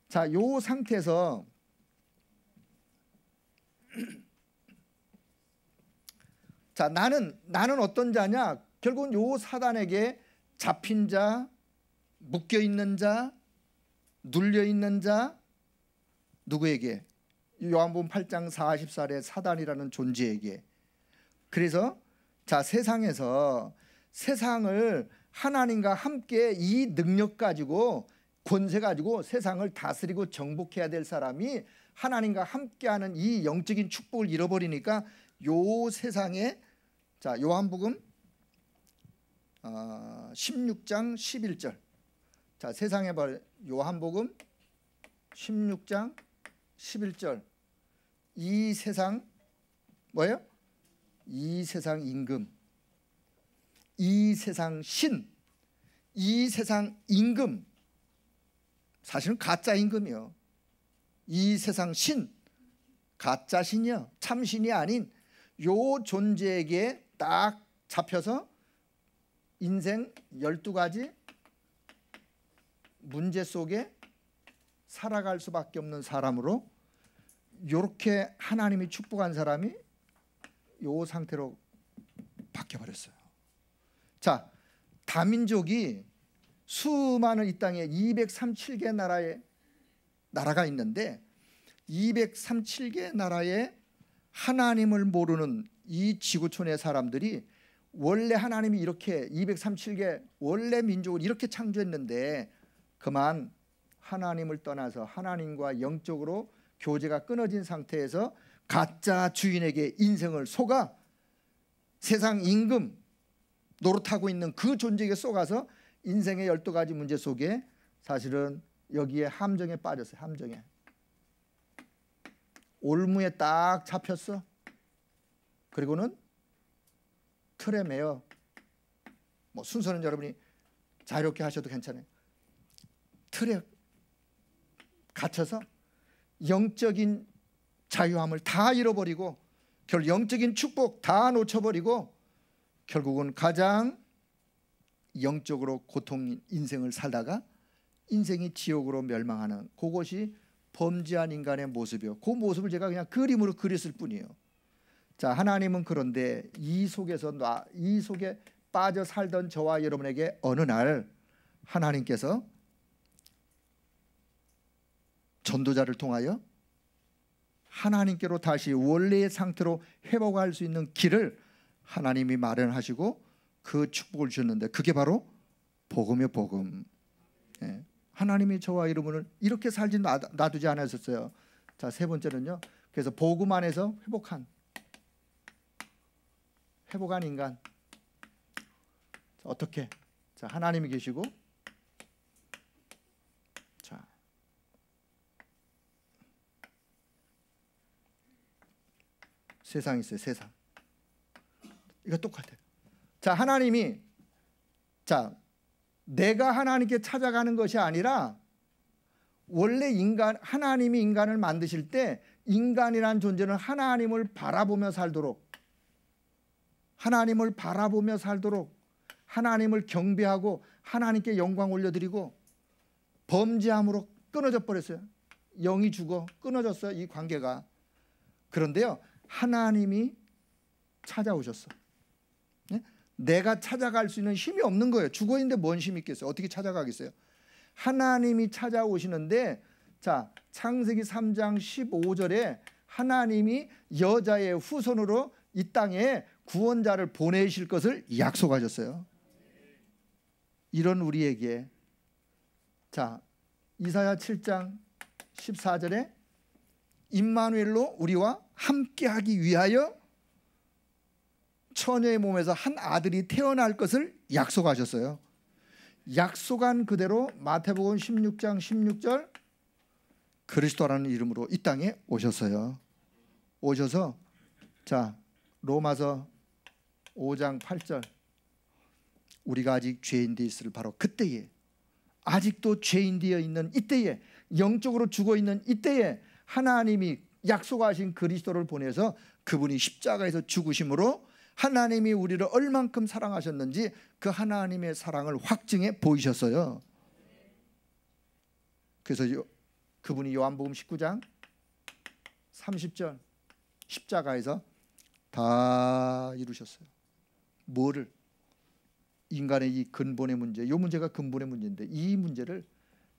자, 요 상태에서 자, 나는 어떤 자냐? 결국은 요 사단에게 잡힌 자, 묶여 있는 자, 눌려 있는 자, 누구에게? 요한복음 8장 44절의 사단이라는 존재에게. 그래서 자, 세상에서 세상을 하나님과 함께 이 능력 가지고 권세 가지고 세상을 다스리고 정복해야 될 사람이 하나님과 함께하는 이 영적인 축복을 잃어버리니까 요 세상에, 자 요한복음 16장 11절, 자 세상에 봐, 요한복음 16장 11절, 이 세상 뭐예요? 이 세상 임금, 이 세상 신, 이 세상 임금, 사실은 가짜 임금이요. 이 세상 신, 가짜 신이요, 참신이 아닌 요 존재에게 딱 잡혀서 인생 12가지 문제 속에 살아갈 수밖에 없는 사람으로, 이렇게 하나님이 축복한 사람이 요 상태로 바뀌어버렸어요. 자, 다민족이 수많은 이 땅에 237개 나라가 있는데 237개 나라에 하나님을 모르는 이 지구촌의 사람들이 원래 하나님이 이렇게 237개 원래 민족을 이렇게 창조했는데 그만 하나님을 떠나서 하나님과 영적으로 교제가 끊어진 상태에서 가짜 주인에게 인생을 속아 세상 임금 노릇하고 있는 그 존재에게 속아서 인생의 12가지 문제 속에 사실은 여기에 함정에 빠졌어요. 함정에, 올무에 딱 잡혔어. 그리고는 틀에 매여, 뭐 순서는 여러분이 자유롭게 하셔도 괜찮아요. 틀에 갇혀서 영적인 자유함을 다 잃어버리고 결국 영적인 축복 다 놓쳐버리고 결국은 가장 영적으로 고통 인생을 살다가 인생이 지옥으로 멸망하는, 그것이 범죄한 인간의 모습이요. 그 모습을 제가 그냥 그림으로 그렸을 뿐이에요. 자, 하나님은 그런데 이 속에 빠져 살던 저와 여러분에게 어느 날 하나님께서 전도자를 통하여 하나님께로 다시 원래의 상태로 회복할 수 있는 길을 하나님이 마련하시고 그 축복을 주셨는데, 그게 바로 복음이요, 복음. 예. 하나님이 저와 여러분을 이렇게 살지 놔두지 않으셨어요. 자, 세 번째는요, 그래서 복음 안에서 회복한 인간. 자, 어떻게? 자, 하나님이 계시고, 자, 세상이 있어요. 세상. 이거 똑같아요. 자, 하나님이, 자, 내가 하나님께 찾아가는 것이 아니라 원래 하나님이 인간을 만드실 때 인간이란 존재는 하나님을 바라보며 살도록, 하나님을 경배하고 하나님께 영광 올려드리고, 범죄함으로 끊어져 버렸어요. 영이 죽어 끊어졌어요, 이 관계가. 그런데요, 하나님이 찾아오셨어. 내가 찾아갈 수 있는 힘이 없는 거예요. 죽어 있는데 뭔 힘이 있겠어요? 어떻게 찾아가겠어요? 하나님이 찾아오시는데, 자, 창세기 3장 15절에 하나님이 여자의 후손으로 이 땅에 구원자를 보내실 것을 약속하셨어요. 이런 우리에게, 자, 이사야 7장 14절에 임마누엘로 우리와 함께하기 위하여 처녀의 몸에서 한 아들이 태어날 것을 약속하셨어요. 약속한 그대로 마태복음 16장 16절 그리스도라는 이름으로 이 땅에 오셨어요. 오셔서, 자, 로마서 5장 8절, 우리가 아직 죄인 되어 있을 바로 그때에, 아직도 죄인 되어 있는 이때에, 영적으로 죽어 있는 이때에 하나님이 약속하신 그리스도를 보내서 그분이 십자가에서 죽으심으로 하나님이 우리를 얼만큼 사랑하셨는지 그 하나님의 사랑을 확증해 보이셨어요. 그래서 그분이 요한복음 19장 30절 십자가에서 다 이루셨어요. 뭐를? 인간의 이 근본의 문제, 이 문제가 근본의 문제인데 이 문제를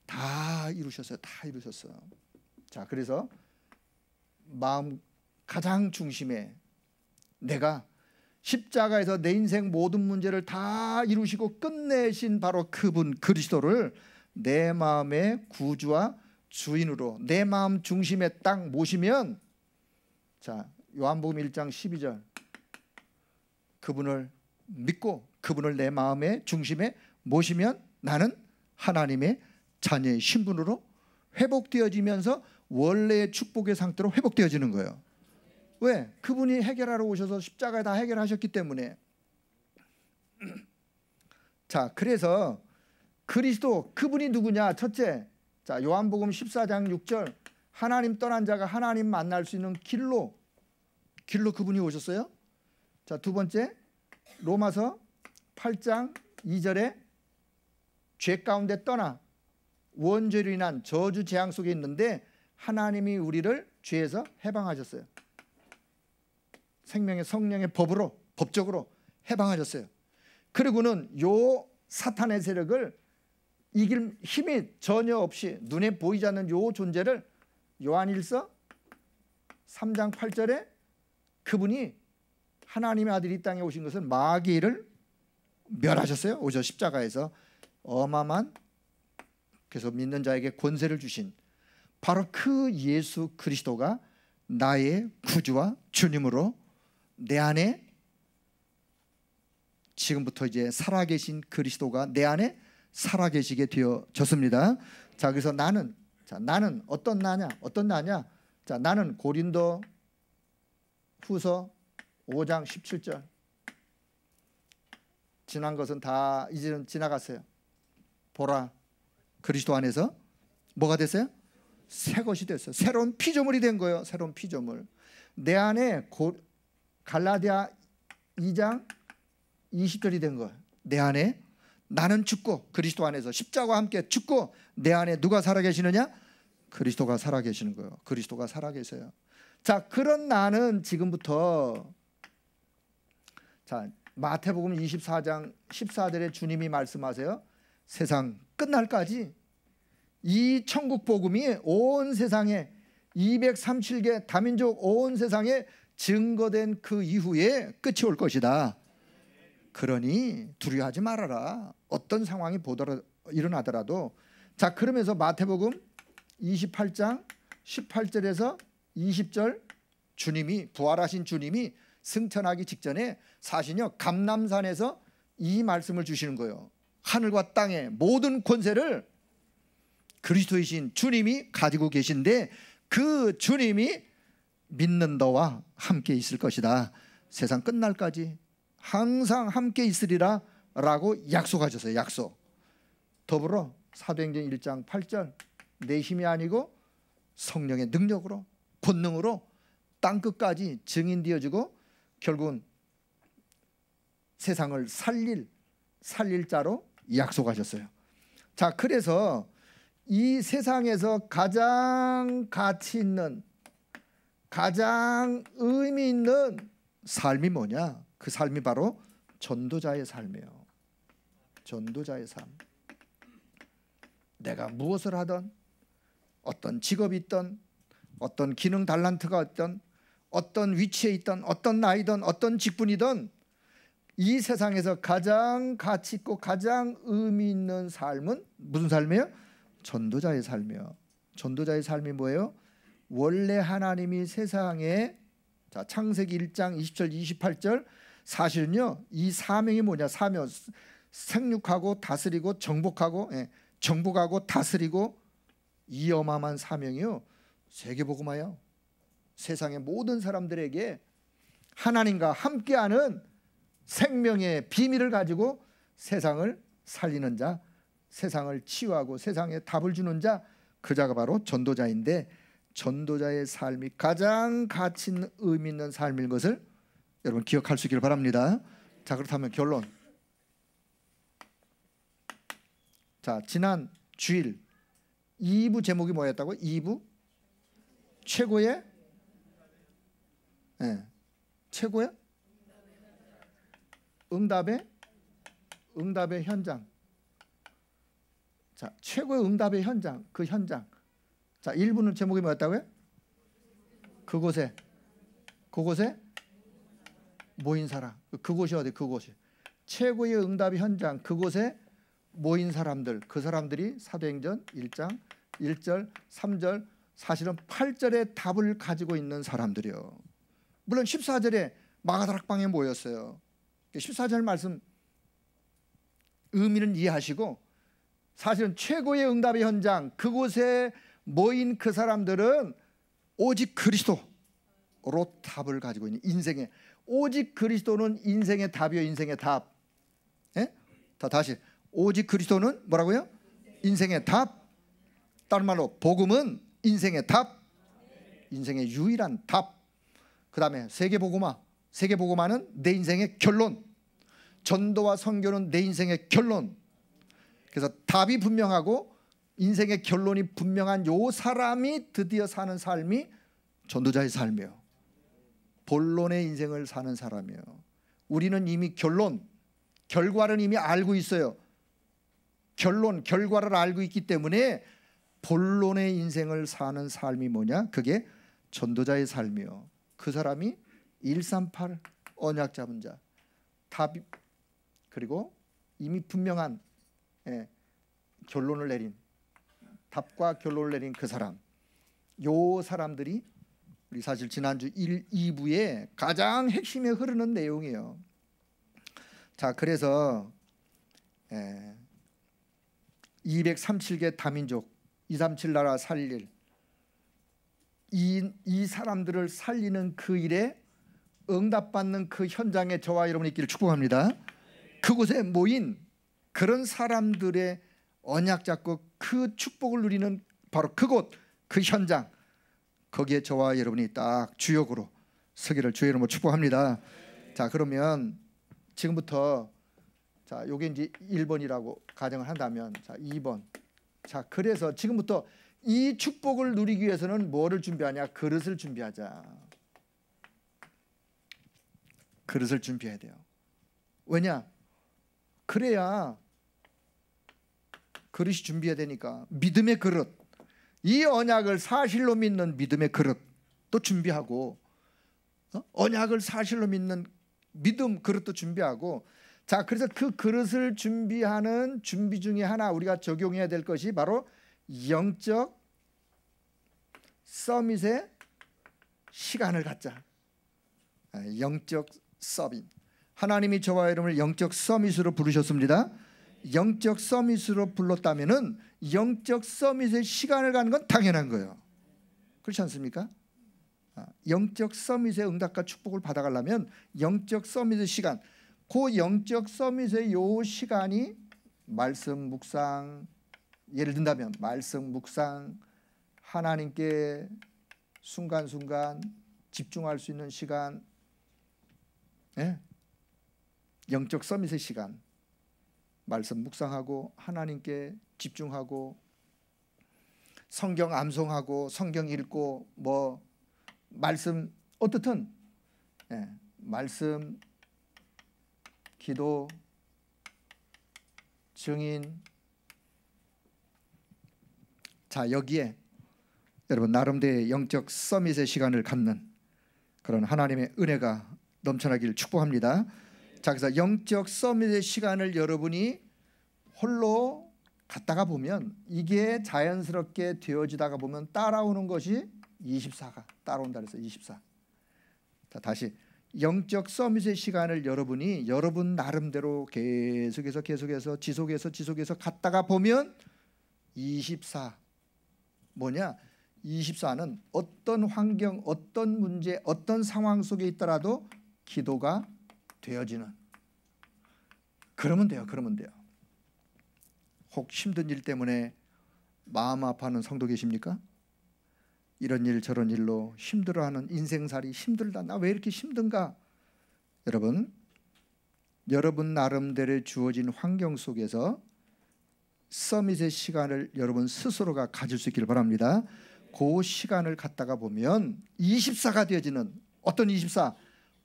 다 이루셨어요. 다 이루셨어요. 자, 그래서 마음 가장 중심에 내가 십자가에서 내 인생 모든 문제를 다 이루시고 끝내신 바로 그분 그리스도를 내 마음의 구주와 주인으로 내 마음 중심에 딱 모시면, 자, 요한복음 1장 12절, 그분을 믿고 그분을 내 마음의 중심에 모시면 나는 하나님의 자녀의 신분으로 회복되어지면서 원래의 축복의 상태로 회복되어지는 거예요. 왜? 그분이 해결하러 오셔서 십자가에 다 해결하셨기 때문에. 자, 그래서 그리스도, 그분이 누구냐? 첫째, 자, 요한복음 14장 6절, 하나님 떠난 자가 하나님 만날 수 있는 길로 그분이 오셨어요. 자, 두 번째, 로마서 8장 2절에 죄 가운데 떠나 원죄로 인한 저주 재앙 속에 있는데 하나님이 우리를 죄에서 해방하셨어요. 생명의 성령의 법적으로 해방하셨어요. 그리고는 요 사탄의 세력을 이길 힘이 전혀 없이 눈에 보이지 않는 요 존재를 요한일서 3장 8절에 그분이 하나님의 아들이 이 땅에 오신 것은 마귀를 멸하셨어요. 오셔 십자가에서 어마어마한, 그래서 믿는 자에게 권세를 주신 바로 그 예수 그리스도가 나의 구주와 주님으로 내 안에 지금부터 이제 살아계신 그리스도가 내 안에 살아계시게 되어졌습니다. 자, 그래서 나는 어떤 나냐? 자, 나는 고린도 후서 5장 17절. 지난 것은 다 이제는 지나갔어요. 보라, 그리스도 안에서 뭐가 됐어요? 새 것이 됐어요. 새로운 피조물이 된 거예요. 새로운 피조물. 내 안에 갈라디아 2장 20절이 된 거예요. 내 안에 나는 죽고 그리스도 안에서 십자가와 함께 죽고 내 안에 누가 살아계시느냐? 그리스도가 살아계시는 거예요. 그리스도가 살아계세요. 자, 그런 나는 지금부터, 자, 마태복음 24장 14절에 주님이 말씀하세요. 세상 끝날까지 이 천국 복음이 온 세상에 237개 다민족 온 세상에 증거된 그 이후에 끝이 올 것이다. 그러니 두려워하지 말아라. 어떤 상황이 일어나더라도. 자, 그러면서 마태복음 28장 18절에서 20절, 주님이, 부활하신 주님이 승천하기 직전에 사실요 감람산에서 이 말씀을 주시는 거예요. 하늘과 땅의 모든 권세를 그리스도이신 주님이 가지고 계신데 그 주님이 믿는 너와 함께 있을 것이다. 세상 끝날까지 항상 함께 있으리라 라고 약속하셨어요. 약속. 더불어 사도행전 1장 8절, 내 힘이 아니고 성령의 능력으로 권능으로 땅끝까지 증인되어지고 결국은 세상을 살릴 자로 약속하셨어요. 자, 그래서 이 세상에서 가장 가치 있는, 가장 의미 있는 삶이 뭐냐? 그 삶이 바로 전도자의 삶이에요. 전도자의 삶. 내가 무엇을 하든, 어떤 직업이 있든, 어떤 기능 달란트가 있든, 어떤 위치에 있든, 어떤 나이든, 어떤 직분이든 이 세상에서 가장 가치 있고 가장 의미 있는 삶은 무슨 삶이에요? 전도자의 삶이에요. 전도자의 삶이 뭐예요? 원래 하나님이 세상에, 자, 창세기 1장 20절 28절, 사실은요 이 사명이 뭐냐? 사명, 생육하고 다스리고 정복하고, 정복하고 다스리고, 이 어마어마한 사명이요 세계복음화요. 세상의 모든 사람들에게 하나님과 함께하는 생명의 비밀을 가지고 세상을 살리는 자, 세상을 치유하고 세상에 답을 주는 자, 그 자가 바로 전도자인데, 전도자의 삶이 가장 가치 있는 의미 있는 삶인 것을 여러분 기억할 수 있기를 바랍니다. 자, 그렇다면 결론. 자, 지난 주일 2부 제목이 뭐였다고? 2부 최고의, 최고의 응답의 현장. 자, 최고의 응답의 현장, 그 현장. 자, 1부는 제목이 뭐였다고요? 그곳에 모인 사람. 그곳이 어디? 그곳이 최고의 응답의 현장, 그곳에 모인 사람들, 그 사람들이 사도행전 1장 1절 3절 사실은 8절의 답을 가지고 있는 사람들이요. 물론 14절에 마가다락방에 모였어요. 14절 말씀 의미는 이해하시고, 사실은 최고의 응답의 현장, 그곳에 모인 그 사람들은 오직 그리스도로 답을 가지고 있는, 인생의 오직 그리스도는 인생의 답이요. 인생의 답. 예? 다시 오직 그리스도는 뭐라고요? 인생의 답. 다른 말로 복음은 인생의 답, 인생의 유일한 답. 그 다음에 세계복음화, 세계복음화는 내 인생의 결론, 전도와 선교는 내 인생의 결론. 그래서 답이 분명하고 인생의 결론이 분명한 요 사람이 드디어 사는 삶이 전도자의 삶이에요. 본론의 인생을 사는 사람이에요. 우리는 이미 결론, 결과를 이미 알고 있어요. 결론, 결과를 알고 있기 때문에 본론의 인생을 사는 삶이 뭐냐? 그게 전도자의 삶이요. 그 사람이 138 언약 잡은 자, 답, 그리고 이미 분명한 결론을 내린, 답과 결론을 내린 그 사람, 요 사람들이 우리 사실 지난주 1, 2부에 가장 핵심에 흐르는 내용이에요. 자, 그래서 237개 다민족 237 나라 살릴 이 사람들을 살리는 그 일에 응답받는 그 현장에 저와 여러분이 있기를 축복합니다. 그곳에 모인 그런 사람들의 언약 잡고 그 축복을 누리는 바로 그곳, 그 현장, 거기에 저와 여러분이 딱 주역으로 서기를 주의 이름으로 축복합니다. 자, 그러면 지금부터, 자, 요게 이제 1번이라고 가정을 한다면, 자, 2번. 자, 그래서 지금부터 이 축복을 누리기 위해서는 뭐를 준비하냐? 그릇을 준비하자. 그릇을 준비해야 돼요. 왜냐? 그래야 그릇이 준비해야 되니까. 믿음의 그릇, 이 언약을 사실로 믿는 믿음의 그릇도 준비하고, 언약을 사실로 믿는 믿음 그릇도 준비하고. 자, 그래서 그 그릇을 준비하는 준비 중에 하나 우리가 적용해야 될 것이 바로 영적 서밋의 시간을 갖자. 영적 서밋. 하나님이 저와 여러분을 영적 서밋으로 부르셨습니다. 영적 서밋으로 불렀다면은 영적 서밋의 시간을 갖는 건 당연한 거예요. 그렇지 않습니까? 영적 서밋의 응답과 축복을 받아가려면 영적 서밋의 시간, 그 영적 서밋의 요 시간이 말씀 묵상, 예를 든다면 말씀 묵상, 하나님께 순간순간 집중할 수 있는 시간, 영적 서밋의 시간, 말씀 묵상하고 하나님께 집중하고 성경 암송하고 성경 읽고 뭐 말씀 어떻든 말씀, 기도, 증인. 자, 여기에 여러분 나름대로의 영적 서밋의 시간을 갖는 그런 하나님의 은혜가 넘쳐나기를 축복합니다. 자, 그래서 영적 서밋의 시간을 여러분이 홀로 갔다가 보면 이게 자연스럽게 되어지다가 보면 따라오는 것이 24가 따라온다 그래서 24. 자, 다시 영적 서밋의 시간을 여러분이 여러분 나름대로 계속해서 지속해서 갔다가 보면 24 뭐냐? 24는 어떤 환경, 어떤 문제, 어떤 상황 속에 있더라도 기도가 되어지는. 그러면 돼요. 혹 힘든 일 때문에 마음 아파하는 성도 계십니까? 이런 일 저런 일로 힘들어하는 인생살이 힘들다. 나 왜 이렇게 힘든가? 여러분 나름대로 주어진 환경 속에서 서밋의 시간을 여러분 스스로가 가질 수 있기를 바랍니다. 그 시간을 갖다가 보면 24가 되어지는, 어떤 24?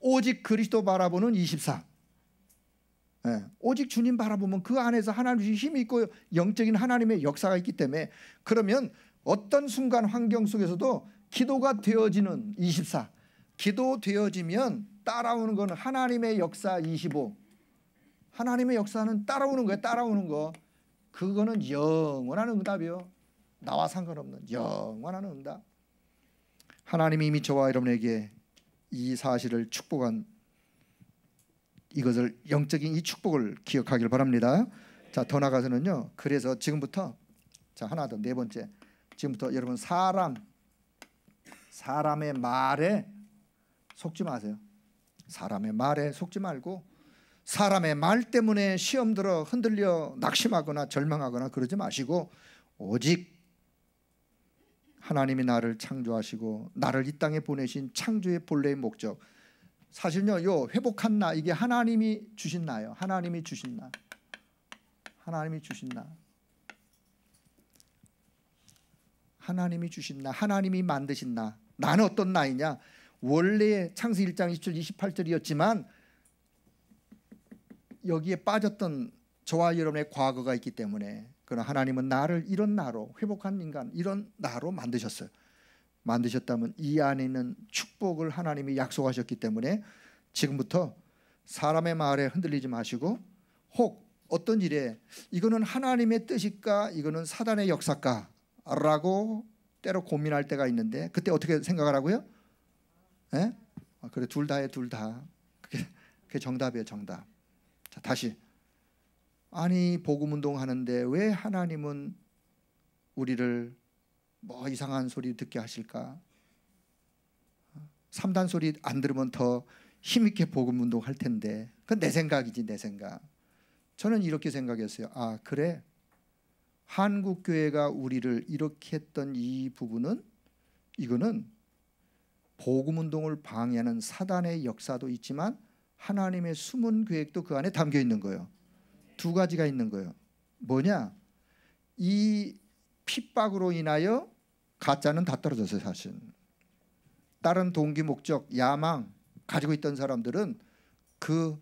오직 그리스도 바라보는 24. 오직 주님 바라보면 그 안에서 하나님의 힘이 있고 영적인 하나님의 역사가 있기 때문에, 그러면 어떤 순간 환경 속에서도 기도가 되어지는 24. 기도 되어지면 따라오는 거는 하나님의 역사 25. 하나님의 역사는 따라오는 거예요. 따라오는 거. 그거는 영원한 응답이요. 나와 상관없는 영원한 응답. 하나님이 이미 저와 여러분에게 이 사실을 축복한, 이것을 영적인 이 축복을 기억하길 바랍니다. 자, 더 나가서는요, 그래서 지금부터, 자, 하나 더, 네 번째, 지금부터 여러분 사람의 말에 속지 마세요. 사람의 말에 속지 말고, 사람의 말 때문에 시험 들어 흔들려 낙심하거나 절망하거나 그러지 마시고, 오직 하나님이 나를 창조하시고 나를 이 땅에 보내신 창조의 본래의 목적, 사실요, 요 회복한 나, 이게 하나님이 주신 나예요. 하나님이 주신 나, 하나님이 주신 나, 하나님이 주신 나, 하나님이 만드신 나. 나는 어떤 나이냐? 원래 창세기 1장 27, 28절이었지만 여기에 빠졌던 저와 여러분의 과거가 있기 때문에, 그러나 하나님은 나를 이런 나로, 회복한 인간, 이런 나로 만드셨어요. 만드셨다면 이 안에 있는 축복을 하나님이 약속하셨기 때문에 지금부터 사람의 말에 흔들리지 마시고, 혹 어떤 일에 이거는 하나님의 뜻일까, 이거는 사단의 역사일까 라고 때로 고민할 때가 있는데, 그때 어떻게 생각하라고요? 예? 그래, 둘 다에 둘 다. 그게 정답이에요, 정답. 자, 다시, 아니 복음운동 하는데 왜 하나님은 우리를 뭐 이상한 소리 듣게 하실까? 3단 소리 안 들으면 더 힘있게 복음운동 할 텐데. 그건 내 생각이지, 내 생각. 저는 이렇게 생각했어요. 아, 그래, 한국교회가 우리를 이렇게 했던 이 부분은, 이거는 복음운동을 방해하는 사단의 역사도 있지만 하나님의 숨은 계획도 그 안에 담겨 있는 거예요. 두 가지가 있는 거예요. 뭐냐? 이 핍박으로 인하여 가짜는 다 떨어졌어요. 사실 다른 동기 목적, 야망 가지고 있던 사람들은 그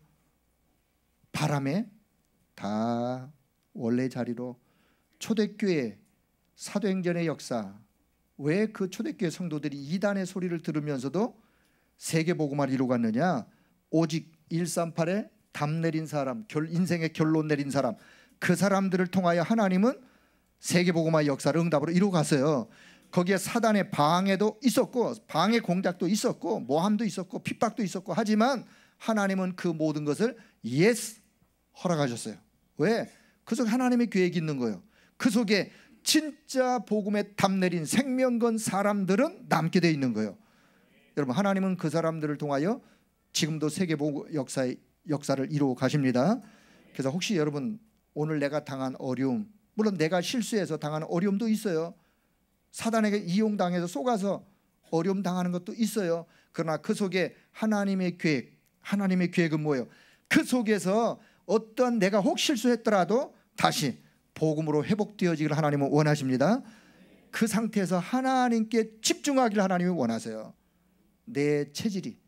바람에 다 원래 자리로, 초대교회 사도행전의 역사, 왜 그 초대교회 성도들이 이단의 소리를 들으면서도 세계복음화를 이루어갔느냐? 오직 138에 담 내린 사람, 인생의 결론 내린 사람, 그 사람들을 통하여 하나님은 세계복음화 역사를 응답으로 이루어갔어요. 거기에 사단의 방해도 있었고, 방해 공작도 있었고, 모함도 있었고, 핍박도 있었고, 하지만 하나님은 그 모든 것을 예스 허락하셨어요. 왜? 그 속에 하나님의 계획이 있는 거예요. 그 속에 진짜 복음에 담 내린 생명 건 사람들은 남게 돼 있는 거예요. 여러분, 하나님은 그 사람들을 통하여 지금도 세계복음 역사를 이루어 가십니다. 그래서 혹시 여러분 오늘 내가 당한 어려움, 물론 내가 실수해서 당하는 어려움도 있어요. 사단에게 이용당해서 속아서 어려움 당하는 것도 있어요. 그러나 그 속에 하나님의 계획, 하나님의 계획은 뭐예요? 그 속에서 어떠한 내가 혹 실수했더라도 다시 복음으로 회복되어지기를 하나님은 원하십니다. 그 상태에서 하나님께 집중하기를 하나님이 원하세요. 내 체질이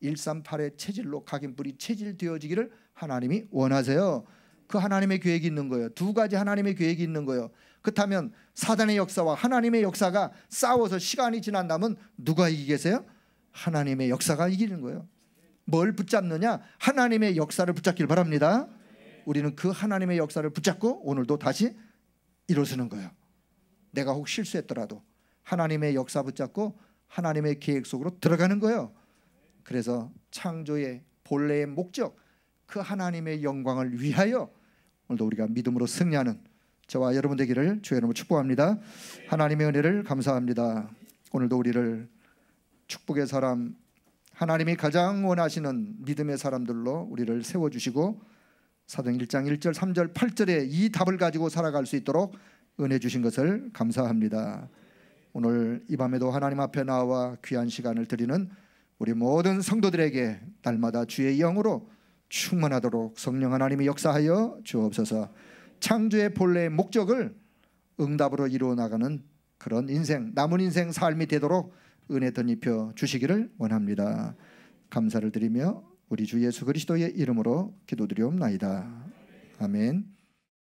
138의 체질로 각인뿌리 체질되어지기를 하나님이 원하세요. 그 하나님의 계획이 있는 거예요. 두 가지 하나님의 계획이 있는 거예요. 그렇다면 사단의 역사와 하나님의 역사가 싸워서 시간이 지난다면 누가 이기겠어요? 하나님의 역사가 이기는 거예요. 뭘 붙잡느냐? 하나님의 역사를 붙잡길 바랍니다. 우리는 그 하나님의 역사를 붙잡고 오늘도 다시 일어서는 거예요. 내가 혹 실수했더라도 하나님의 역사 붙잡고 하나님의 계획 속으로 들어가는 거예요. 그래서 창조의 본래의 목적, 그 하나님의 영광을 위하여 오늘도 우리가 믿음으로 승리하는 저와 여러분 되기를 주의 이름으로 축복합니다. 하나님의 은혜를 감사합니다. 오늘도 우리를 축복의 사람, 하나님이 가장 원하시는 믿음의 사람들로 우리를 세워주시고 사도행 1장 1절 3절 8절에 이 답을 가지고 살아갈 수 있도록 은혜 주신 것을 감사합니다. 오늘 이 밤에도 하나님 앞에 나와 귀한 시간을 드리는 우리 모든 성도들에게 날마다 주의 영으로 충만하도록 성령 하나님이 역사하여 주옵소서. 창조의 본래의 목적을 응답으로 이루어 나가는 그런 인생, 남은 인생 삶이 되도록 은혜 덧입혀 주시기를 원합니다. 감사를 드리며 우리 주 예수 그리스도의 이름으로 기도드리옵나이다. 아멘.